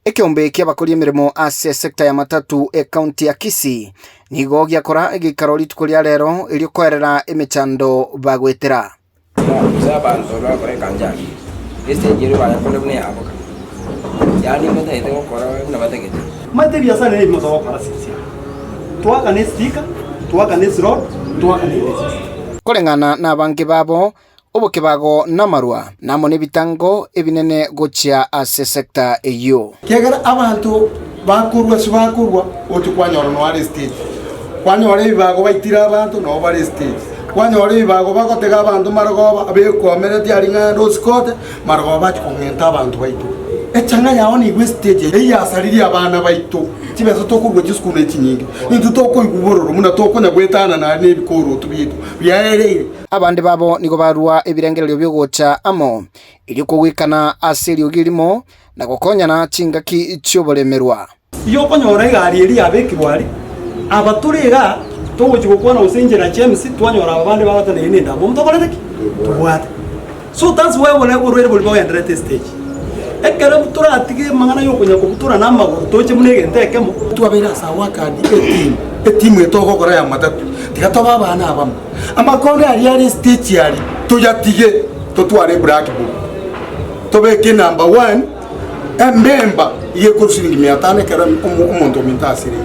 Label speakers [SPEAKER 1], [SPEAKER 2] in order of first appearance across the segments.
[SPEAKER 1] Ekiombe kiabakori emirimo ase sector ya matatu county ya Kisii nigo giakora gikaro rituko ria rero iri kwerera emechando bagwetera
[SPEAKER 2] abantu bakore kanjani este jero baya kone bune abuka yani meta ite gukora na bategete
[SPEAKER 3] mate biasana ni mutoko para sisi twaka ne stika twaka ne road twaka ne
[SPEAKER 1] kolengana na bangi babo obokebago na marua namo ne bitango ebinene gochia ase sector eyo
[SPEAKER 4] kegera abantu bakurwa otukwanyoro no are state kwanyore bibago baitira abantu no bare state kwanyore bibago bakotega abantu marogoba abekomere diaringa roskote marogoba chikongenta abantu baitu echanga yawo ni gwe stage eyasariri abana baitu kibezo tokurwa gisukune kinyingi intu tokoigubororo muna tokonya gwetana na nebikoro tubitu byaerere
[SPEAKER 1] abandi babo nigo barua ebirengerero byo gocha amo iri kugwikana asiri ogirimo na gukonyana chingaki cyobolemerwa
[SPEAKER 3] iyo konyora igari eri abekibwari abaturega togokigokwana usenjera James twanyora abandi babatana inenda bo mutokorereki tubwate so that's why we urwere buli bawe under stage ekere turatige mangana yo kunya kubutura namaguru toche munege ntekemo
[SPEAKER 4] twabera sawa kandi etimu etogokora ya matatu tikatoba abana abamo amakonde ari stage yari tuyatige totware black book tobeke number 1 member iye kurushingi 500 kera umuntu mintasiri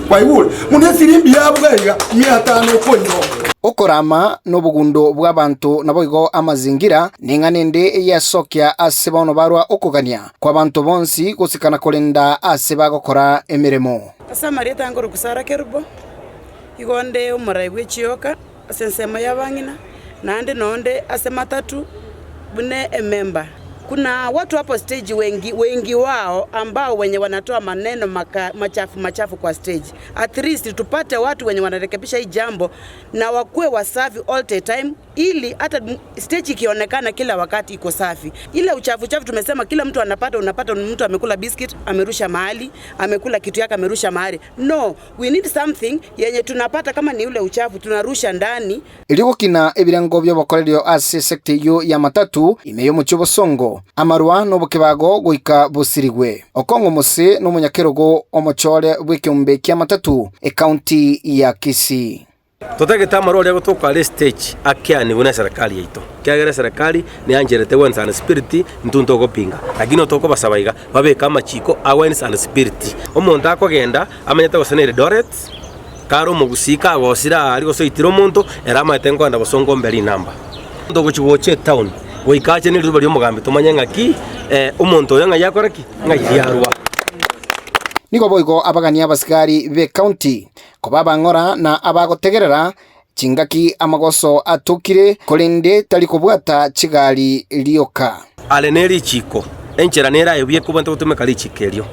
[SPEAKER 4] kwaibule munesiri byabwega 500 konyo
[SPEAKER 1] okorama n'obugundo bw'abantu naboigo amazingira ninganende yasokia ase bono barwa okugania kwa bantu bonsi gusikana kolenda ase bagokora emiremo
[SPEAKER 5] asa marieta ngoro kusara kerubo igonde umurai bw'echioka asensema yabangina nande nonde ase matatu bune emember. Kuna watu hapo stage wengi wao ambao wenye wanatoa maneno machafu kwa stage. At least tupate watu wenye wanarekebisha hii jambo na wakuwe wasafi all the time ili hata stage ikionekana kila wakati iko safi. Ile uchafu tumesema kila mtu unapata mtu amekula biscuit, amerusha mahali, amekula kitu yake amerusha mahali. No, we need something yenye tunapata kama ni ule uchafu tunarusha ndani.
[SPEAKER 1] Iliko kina ebirango byobokorerio ase sector yo ya matatu imeyo muchobo songo amarwa n'obukebago goika busirigwe okongo mose n'omunyakerogo omochore bw'ekiombe kya matatu county ya Kisii
[SPEAKER 2] totageta amarwa lego tokale stage akiani buna serikali yaito kyagera serikali ni anjerete wens and spirit ntunto gopinga lakini otoko basabaiga babe kama chiko awareness and spirit omuntu akogenda amanyata gosenere doret karo mugusika agosira ari gosoitira omuntu erama etengo anda bosongo mberi namba ndogo chigoche town goikache ni rubari omugambi tumanye ngaki omuntu oyo ngayakoraki ngayarwa
[SPEAKER 1] nigo boigo abagania abasigari be county koba bangora na abagotegerera chingaki amagoso atukire kolende tali kubwata chigari lioka
[SPEAKER 2] aleneri chiko enchera nera yobye kubantu gutumeka lichikerio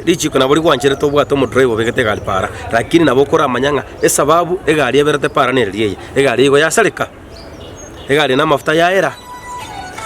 [SPEAKER 2] lichiko nabori gwanjere to bwato mu driver begete gali para lakini nabokora amanyanga esababu egari eberete para neririye egari igo yasaleka egari na mafuta yaera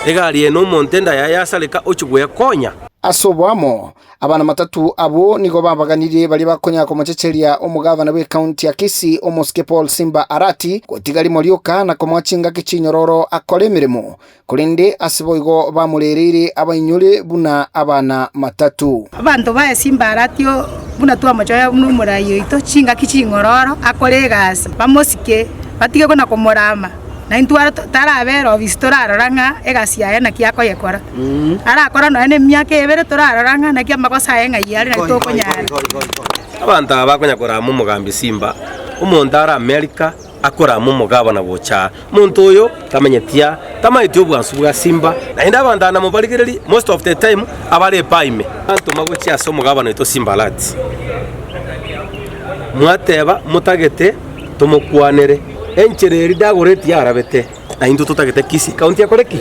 [SPEAKER 2] egari eno montenda yasaleka ochugwe konya
[SPEAKER 1] asobwamo abana matatu abo nigo babaganire bali bakonya ko mochecheria omugavana we county ya Kisii Omoske Paul Simba Arati gotigali molioka na komwachinga kichinyororo akole mirimo kulinde asiboigo bamurerere abainyure buna abana matatu
[SPEAKER 6] abantu ba Simba Aratio buna twa mochoya numurayo ito chinga kichinyororo akole gas bamosike batige kona komorama na intwara tarabero vistoraranga egasia na kiako yekora arakora no ene miake ebere toraranga na kia makosa yenga yari na to konyara
[SPEAKER 2] abantu abakonya kora mu mugambi Simba umuntu ara America akora mu mugabo na bocha muntu oyo tamenyetia tamaityo bwansu bwa Simba na inda abantu na mubaligireri most of the time abale paime antu magochi aso mugabo na ito Simba lati mwateba mutagete tumukwanere enchereri dagoreti yarabete aindu tutagete Kisii county ya koreki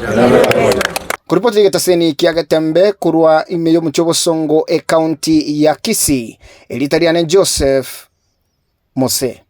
[SPEAKER 1] kuripoti getaseni kiagatembe kurwa imeyo muchobo songo county ya Kisii elitariane Joseph Mose.